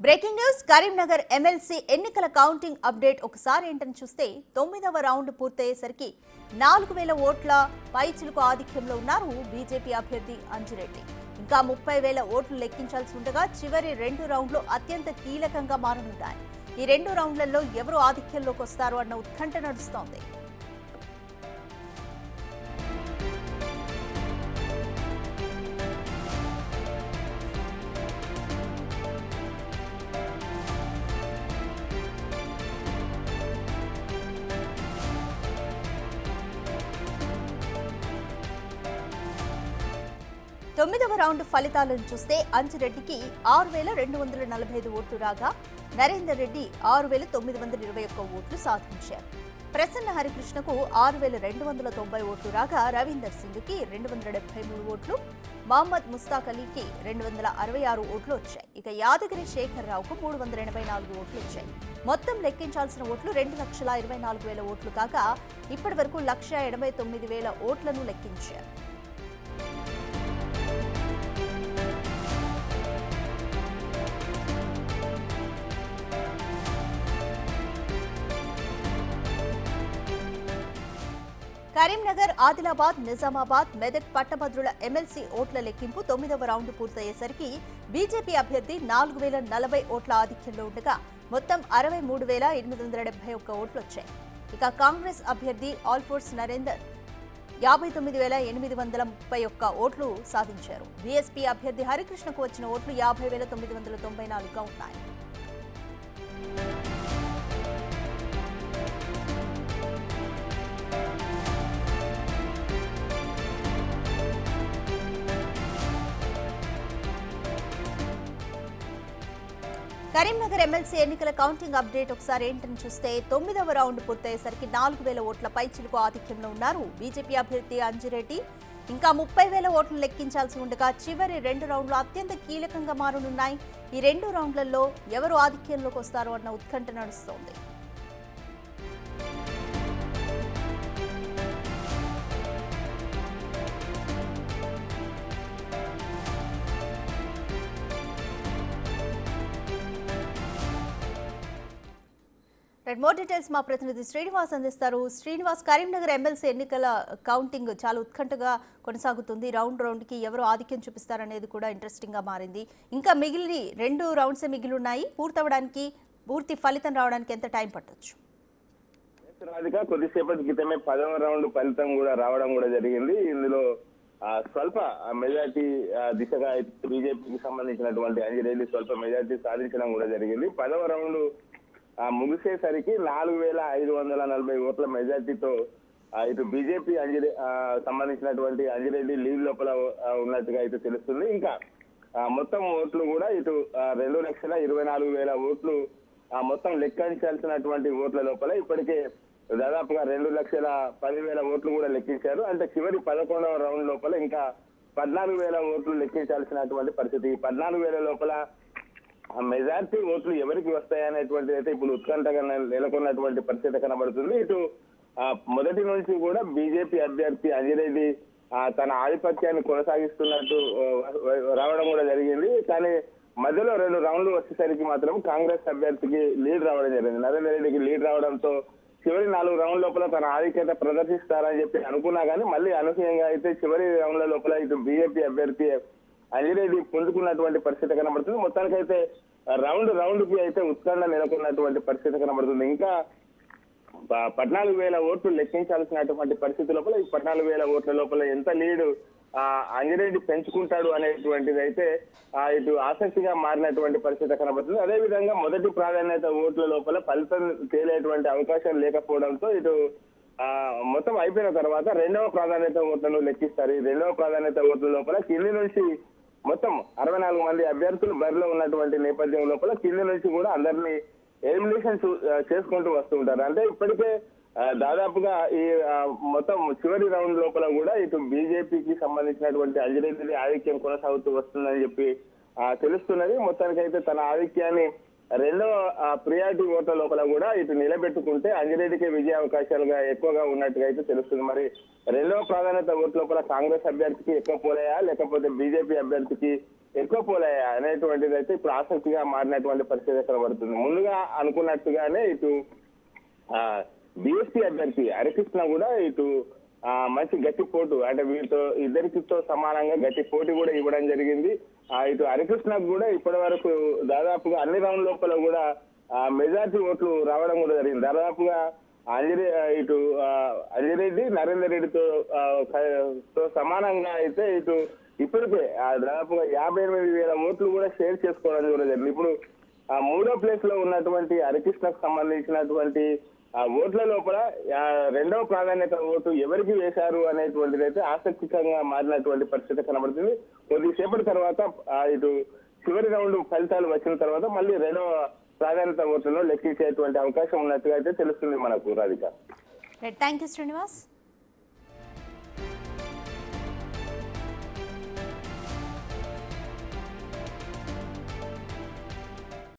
Breaking news Karimnagar MLC ఎన్నికల counting update ఒకసారి ఏంటని చూస్తే 9వ రౌండ్ పూర్తయ్యేసరికి 4000 ఓట్ల పైచిలుకు ఆధిక్యంలో ఉన్నారు బీజేపీ అభ్యర్థి అంజిరెడ్డి. ఇంకా 30,000 ఓట్లు లెక్కించాల్సి ఉండగా చివరి 2 రౌండ్లు అత్యంత కీలకంగా మారనున్నాయి. ఈ 2 రౌండ్లలో ఎవరు ఆధిక్యంలోకి వస్తారు అన్న ఉత్కంఠ నడుస్తోంది. తొమ్మిదవ రౌండ్ ఫలితాలను చూస్తే అంజిరెడ్డికి 6,245 ఓట్లు రాగా నరేందర్ రెడ్డి 6,921 ఓట్లు సాధించారు. ప్రసన్న హరికృష్ణకు 6,290 ఓట్లు రాగా రవీందర్ సింగ్కి 273 ఓట్లు, మహమ్మద్ ముస్తాక్ అలీకి 266 ఓట్లు వచ్చాయి. ఇక యాదగిరి శేఖర్ రావుకు 384 ఓట్లు వచ్చాయి. మొత్తం లెక్కించాల్సిన ఓట్లు 2,24,000 ఓట్లు కాగా ఇప్పటి వరకు 1,89,000 ఓట్లను లెక్కించారు. కరీంనగర్, ఆదిలాబాద్, నిజామాబాద్, మెదక్ పట్టభద్రుల ఎమ్మెల్సీ ఓట్ల లెక్కింపు 9వ రౌండ్ పూర్తయ్యేసరికి బీజేపీ అభ్యర్థి 4,040 ఓట్ల ఆధిక్యంలో ఉండగా మొత్తం 63,871 ఓట్లు వచ్చాయి. ఇక కాంగ్రెస్ అభ్యర్థి ఆల్ఫోర్స్ నరేందర్ 59,831 ఓట్లు సాధించారు. బీఎస్పీ అభ్యర్థి హరికృష్ణకు వచ్చిన ఓట్లు 50,994గా ఉన్నాయి. కరీంనగర్ ఎమ్మెల్సీ ఎన్నికల కౌంటింగ్ అప్డేట్ ఒకసారి ఏంటని చూస్తే 9వ రౌండ్ పూర్తయ్యేసరికి 4,000 ఓట్ల పైచిలుకు ఆధిక్యంలో ఉన్నారు బీజేపీ అభ్యర్థి అంజిరెడ్డి. ఇంకా 30,000 ఓట్లు లెక్కించాల్సి ఉండగా చివరి 2 రౌండ్లు అత్యంత కీలకంగా మారనున్నాయి. ఈ 2 రౌండ్లలో ఎవరు ఆధిక్యంలోకి వస్తారో అన్న ఉత్కంఠ నడుస్తోంది. మోర్ డీటెయిల్స్ మా ప్రతినిధి శ్రీనివాస్ అందిస్తారు. శ్రీనివాస్, కరీంనగర్ ఎమ్మెల్సీ ఎన్నికల కౌంటింగ్ చాలా ఉత్కంఠగా కొనసాగుతుంది. రౌండ్కి ఎవరు ఆధిక్యం చూపిస్తారనేది కూడా ఇంట్రెస్టింగ్ గా మారింది. ఇంకా మిగిలిన 2 రౌండ్సే మిగిలి ఉన్నాయి. పూర్తి ఫలితం రావడానికి ఎంత టైం పట్టొచ్చు? కొద్దిసేపటి క్రితమే 10వ రౌండ్ ఫలితం కూడా రావడం కూడా జరిగింది. ఇందులో స్వల్ప మెజార్టీ దిశగా బీజేపీకి సంబంధించినటువంటి అంజిరెడ్డి స్వల్ప మెజార్టీ సాధించడం కూడా జరిగింది. 10వ రౌండ్ ముగిసేసరికి 4,540 ఓట్ల మెజార్టీతో ఇటు బీజేపీ సంబంధించినటువంటి అంజిరెడ్డి లీడ్ లోపల ఉన్నట్టుగా అయితే తెలుస్తుంది. ఇంకా మొత్తం ఓట్లు కూడా ఇటు 2,24,000 ఓట్లు మొత్తం లెక్కించాల్సినటువంటి ఓట్ల లోపల ఇప్పటికే దాదాపుగా 2,10,000 ఓట్లు కూడా లెక్కించారు. అంటే చివరి 11వ రౌండ్ లోపల ఇంకా 14,000 ఓట్లు లెక్కించాల్సినటువంటి పరిస్థితి. 14,000 లోపల మెజార్టీ ఓట్లు ఎవరికి వస్తాయనేటువంటిది అయితే ఇప్పుడు ఉత్కంఠగా నెలకొన్నటువంటి పరిస్థితి కనబడుతుంది. ఇటు మొదటి నుంచి కూడా బీజేపీ అభ్యర్థి అంజిరెడ్డి తన ఆధిపత్యాన్ని కొనసాగిస్తున్నట్టు రావడం కూడా జరిగింది. కానీ మధ్యలో 2 రౌండ్లు వచ్చేసరికి మాత్రం కాంగ్రెస్ అభ్యర్థికి లీడ్ రావడం జరిగింది. నరేందర్ రెడ్డికి లీడ్ రావడంతో చివరి 4 రౌండ్ల లోపల తన ఆధిక్యత ప్రదర్శిస్తారని చెప్పి అనుకున్నా కానీ మళ్ళీ అనూహ్యంగా అయితే చివరి రౌండ్ల లోపల ఇటు బీజేపీ అభ్యర్థి అంజిరెడ్డి పుంజుకున్నటువంటి పరిస్థితి కనబడుతుంది. మొత్తానికైతే రౌండ్ కి అయితే ఉత్కంఠ నెలకొన్నటువంటి పరిస్థితి కనబడుతుంది. ఇంకా 14,000 ఓట్లు లెక్కించాల్సినటువంటి పరిస్థితి లోపల ఈ 14,000 ఓట్ల లోపల ఎంత లీడు అంజిరెడ్డి పెంచుకుంటాడు అనేటువంటిది అయితే ఇటు ఆసక్తిగా మారినటువంటి పరిస్థితి కనబడుతుంది. అదేవిధంగా మొదటి ప్రాధాన్యత ఓట్ల లోపల ఫలితం తేలేటువంటి అవకాశం లేకపోవడంతో ఇటు మొత్తం అయిపోయిన తర్వాత 2వ ప్రాధాన్యత ఓట్లను లెక్కిస్తారు. ఈ 2వ ప్రాధాన్యత ఓట్ల లోపల కింది నుంచి మొత్తం 64 మంది అభ్యర్థులు బరిలో ఉన్నటువంటి నేపథ్యం లోపల కింది నుంచి కూడా అందరినీ ఎలిమినేషన్ చేసుకుంటూ వస్తుంటారు. అంటే ఇప్పటికే దాదాపుగా ఈ మొత్తం చివరి రౌండ్ లోపల కూడా ఇటు బీజేపీకి సంబంధించినటువంటి అంజిరెడ్డి ఆధిక్యం కొనసాగుతూ వస్తుందని చెప్పి తెలుస్తున్నది. మొత్తానికైతే తన ఆధిక్యాన్ని 2వ ప్రియారిటీ ఓట్ల లోపల కూడా ఇటు నిలబెట్టుకుంటే అంజిరెడ్డికి విజయ అవకాశాలుగా ఎక్కువగా ఉన్నట్టుగా అయితే తెలుస్తుంది. మరి 2వ ప్రాధాన్యత ఓట్ల లోపల కాంగ్రెస్ అభ్యర్థికి ఎక్కువ పోలేయా లేకపోతే బీజేపీ అభ్యర్థికి ఎక్కువ పోలయ్యా అనేటువంటిది అయితే ఇప్పుడు ఆసక్తిగా మారినటువంటి పరిస్థితి కనబడుతుంది. ముందుగా అనుకున్నట్టుగానే ఇటు బీఎస్పీ అభ్యర్థి హరికృష్ణ కూడా ఇటు మంచి గట్టి పోటు అంటే వీటితో ఇద్దరికితో సమానంగా గట్టి పోటీ కూడా ఇవ్వడం జరిగింది. ఇటు హరికృష్ణకు కూడా ఇప్పటి వరకు దాదాపుగా అన్ని రౌండ్ లోపల కూడా మెజార్టీ ఓట్లు రావడం కూడా జరిగింది. దాదాపుగా ఇటు అంజిరెడ్డి నరేందర్ రెడ్డితో సమానంగా అయితే ఇటు ఇప్పటికే దాదాపుగా 58,000 ఓట్లు కూడా షేర్ చేసుకోవడం కూడా జరిగింది. ఇప్పుడు మూడో ప్లేస్ లో ఉన్నటువంటి హరికృష్ణకు సంబంధించినటువంటి ఓట్ల లోపల రెండవ ప్రాధాన్యత ఓటు ఎవరికి వేశారు అనేటువంటిది అయితే ఆసక్తికరంగా మారినటువంటి పరిస్థితి కనబడుతుంది. కొద్దిసేపటి తర్వాత ఇటు చివరి రౌండ్ ఫలితాలు వచ్చిన తర్వాత మళ్ళీ రెండవ ప్రాధాన్యత ఓట్లను లెక్కించేటువంటి అవకాశం ఉన్నట్టుగా అయితే తెలుస్తుంది మనకు రాధిక. Thank you Srinivas.